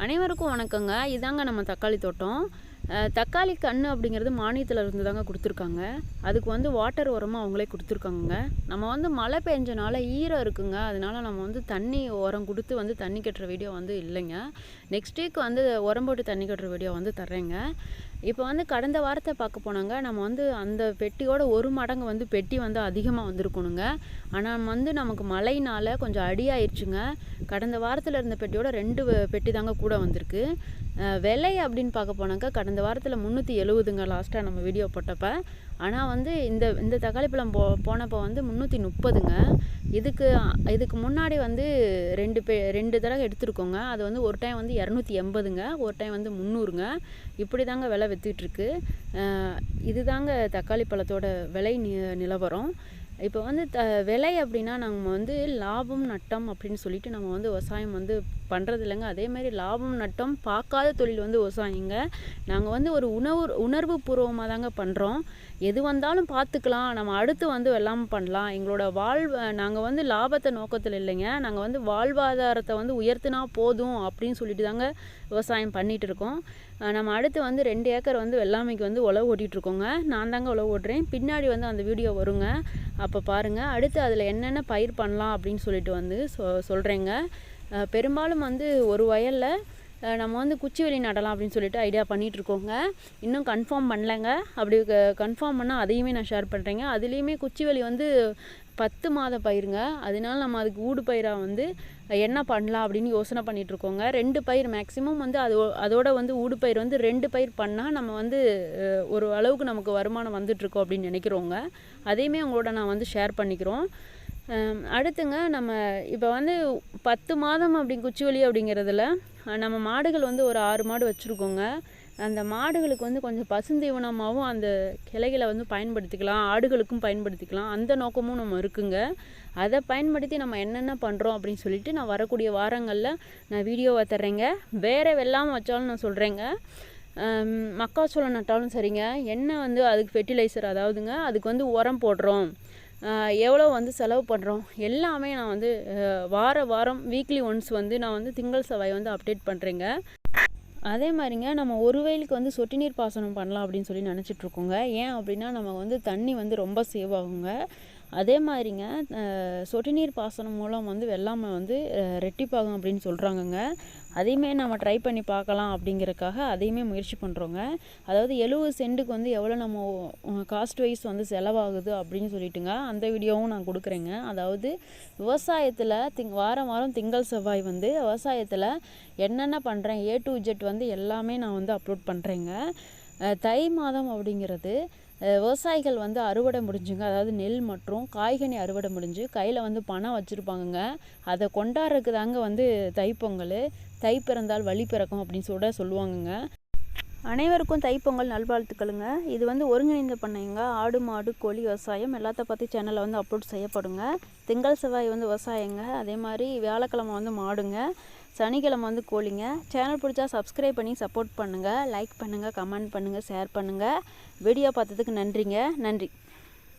அனைவருக்கும் வணக்கங்க. இதாங்க நம்ம தக்காளி தோட்டம். தக்காளி கன்று அப்படிங்கிறது மானியத்தில் இருந்து தாங்க கொடுத்துருக்காங்க. அதுக்கு வந்து வாட்டர் உரமாக அவங்களே கொடுத்துருக்காங்க. நம்ம வந்து மழை பெஞ்சனால ஈரம் இருக்குங்க. அதனால நம்ம வந்து தண்ணி உரம் கொடுத்து வந்து தண்ணி கட்டுற வீடியோ வந்து இல்லைங்க. நெக்ஸ்ட் வீக் வந்து உரம் போட்டு தண்ணி கட்டுற வீடியோ வந்து தர்றேங்க. இப்போ வந்து கடந்த வாரத்தை பார்க்க போனாங்க. நம்ம வந்து அந்த பெட்டியோட ஒரு மடங்கு வந்து பெட்டி வந்து அதிகமாக வந்திருக்கணுங்க. ஆனால் வந்து நமக்கு மழையினால் கொஞ்சம் அடியாயிடுச்சுங்க. கடந்த வாரத்தில் இருந்த பெட்டியோட 2 பெட்டி தாங்க கூட வந்திருக்கு. விலை அப்படின்னு பார்க்க போனாக்கா கடந்த வாரத்தில் 370ங்க லாஸ்ட்டாக நம்ம வீடியோ போட்டப்ப. ஆனால் வந்து இந்த தக்காளி பழம் போனப்போ வந்து 330ங்க. இதுக்கு முன்னாடி வந்து 2 தடவை எடுத்துருக்கோங்க. அது வந்து ஒரு டைம் வந்து 280ங்க, ஒரு டைம் வந்து 300ங்க. இப்படி தாங்க விலை விற்றுட்ருக்கு. இதுதாங்க தக்காளி பழத்தோட விலை நிலவரம். இப்போ வந்து விலை அப்படின்னா நம்ம வந்து லாபம் நட்டம் அப்படின்னு சொல்லிட்டு நம்ம வந்து விவசாயம் வந்து பண்ணுறது இல்லைங்க. அதேமாதிரி லாபம் நட்டம் பார்க்காத தொழில் வந்து விவசாயிங்க. நாங்கள் வந்து ஒரு உணர்வு பூர்வமாக தாங்க பண்ணுறோம். எது வந்தாலும் பார்த்துக்கலாம், நம்ம அடுத்து வந்து வெள்ளாமை பண்ணலாம். எங்களோட நாங்கள் வந்து லாபத்தை நோக்கத்தில் இல்லைங்க. நாங்கள் வந்து வாழ்வாதாரத்தை வந்து உயர்த்தினா போதும் அப்படின்னு சொல்லிட்டு தாங்க விவசாயம் பண்ணிகிட்டு இருக்கோம். நம்ம அடுத்து வந்து 2 ஏக்கர் வந்து வெள்ளாமைக்கு வந்து உழவு ஓட்டிகிட்ருக்கோங்க. நான் தாங்க உழவு ஓட்டுறேன். பின்னாடி வந்து அந்த வீடியோ வருங்க, அப்போ பாருங்கள். அடுத்து அதில் என்னென்ன பயிர் பண்ணலாம் அப்படின்னு சொல்லிட்டு வந்து சொல்கிறேங்க. பெரும்பாலும் வந்து ஒரு வயலில் நம்ம வந்து குச்சிவெளி நடலாம் அப்படின்னு சொல்லிட்டு ஐடியா பண்ணிகிட்ருக்கோங்க. இன்னும் கன்ஃபார்ம் பண்ணலைங்க. அப்படி கன்ஃபார்ம் பண்ணால் அதையுமே நான் ஷேர் பண்ணுறேங்க. அதுலேயுமே குச்சிவெளி வந்து 10 மாத பயிருங்க. அதனால நம்ம அதுக்கு ஊடு பயிராக வந்து என்ன பண்ணலாம் அப்படின்னு யோசனை பண்ணிகிட்ருக்கோங்க. 2 பயிர் மேக்ஸிமம் வந்து அதோட வந்து ஊடு பயிர் வந்து 2 பயிர் பண்ணால் நம்ம வந்து ஒரு அளவுக்கு நமக்கு வருமானம் வந்துட்டுருக்கோம் அப்படின்னு நினைக்கிறோங்க. அதையுமே உங்களோட நான் வந்து ஷேர் பண்ணிக்கிறோம். அடுத்துங்க, நம்ம இப்போ வந்து 10 மாதம் குச்சிவெளி அப்படிங்கிறதுல நம்ம மாடுகள் வந்து ஒரு 6 மாடு வச்சுருக்கோங்க. அந்த மாடுகளுக்கு வந்து கொஞ்சம் பசுந்தீவனமாகவும் அந்த கிளைகளை வந்து பயன்படுத்திக்கலாம், ஆடுகளுக்கும் பயன்படுத்திக்கலாம். அந்த நோக்கமும் நம்ம இருக்குங்க. அதை பயன்படுத்தி நம்ம என்னென்ன பண்ணுறோம் அப்படின்னு சொல்லிட்டு நான் வரக்கூடிய வாரங்களில் நான் வீடியோவை தர்றேங்க. வேறு வெள்ளாமை வச்சாலும் நான் சொல்கிறேங்க. மக்காச்சோளம் நட்டாலும் சரிங்க. என்ன வந்து அதுக்கு ஃபெர்டிலைசர், அதாவதுங்க அதுக்கு வந்து உரம் போடுறோம், எவ்வளோ வந்து செலவு பண்ணுறோம், எல்லாமே நான் வந்து வாரம் வீக்லி ஒன்ஸ் வந்து நான் வந்து திங்கள் செவ்வாய் வந்து அப்டேட் பண்ணுறேங்க. அதே மாதிரிங்க, நம்ம ஒரு வயலுக்கு வந்து சொட்டு நீர் பாசனம் பண்ணலாம் அப்படின்னு சொல்லி நினச்சிட்ருக்கோங்க. ஏன் அப்படின்னா நம்ம வந்து தண்ணி வந்து ரொம்ப சேவ் ஆகுங்க. அதே மாதிரிங்க, சொட்டு நீர் பாசனம் மூலம் வந்து வெள்ளாமை வந்து ரெட்டிப்பாகும் அப்படின்னு சொல்கிறாங்கங்க. அதையுமே நம்ம ட்ரை பண்ணி பார்க்கலாம் அப்படிங்கிறக்காக அதையுமே முயற்சி பண்ணுறோங்க. அதாவது 70 சென்ட்டுக்கு வந்து எவ்வளோ நம்ம காஸ்ட் வைஸ் வந்து செலவாகுது அப்படின்னு சொல்லிட்டுங்க அந்த வீடியோவும் நான் கொடுக்குறேங்க. அதாவது விவசாயத்தில் வாரம் திங்கள் செவ்வாய் வந்து விவசாயத்தில் என்னென்ன பண்ணுறேன் A to Z வந்து எல்லாமே நான் வந்து அப்லோட் பண்ணுறேங்க. தை மாதம் அப்படிங்கிறது விவசாயிகள் வந்து அறுவடை முடிஞ்சுங்க. அதாவது நெல் மற்றும் காய்கனி அறுவடை முடிஞ்சு கையில் வந்து பணம் வச்சுருப்பாங்கங்க. அதை கொண்டாடுறதுக்கு தாங்க வந்து தைப்பொங்கல். தை பிறந்தால் வழி பிறக்கும் அப்படின்னு சொல்லுவாங்கங்க. அனைவருக்கும் தைப்பொங்கல் நல்வாழ்த்துக்களுங்க. இது வந்து ஒருங்கிணைந்த பண்ணைங்க. ஆடு மாடு கோழி விவசாயம் எல்லாத்த பற்றி சேனலில் வந்து அப்லோட் செய்யப்படுங்க. திங்கள் செவ்வாய் வந்து விவசாயங்க. அதே மாதிரி வியாழக்கிழமை வந்து மாடுங்க, சனிக்கிழமை வந்து கோழிங்க. சேனல் பிடிச்சா சப்ஸ்கிரைப் பண்ணி சப்போர்ட் பண்ணுங்கள், லைக் பண்ணுங்கள், கமெண்ட் பண்ணுங்கள், ஷேர் பண்ணுங்கள். வீடியோ பார்த்ததுக்கு நன்றிங்க. நன்றி.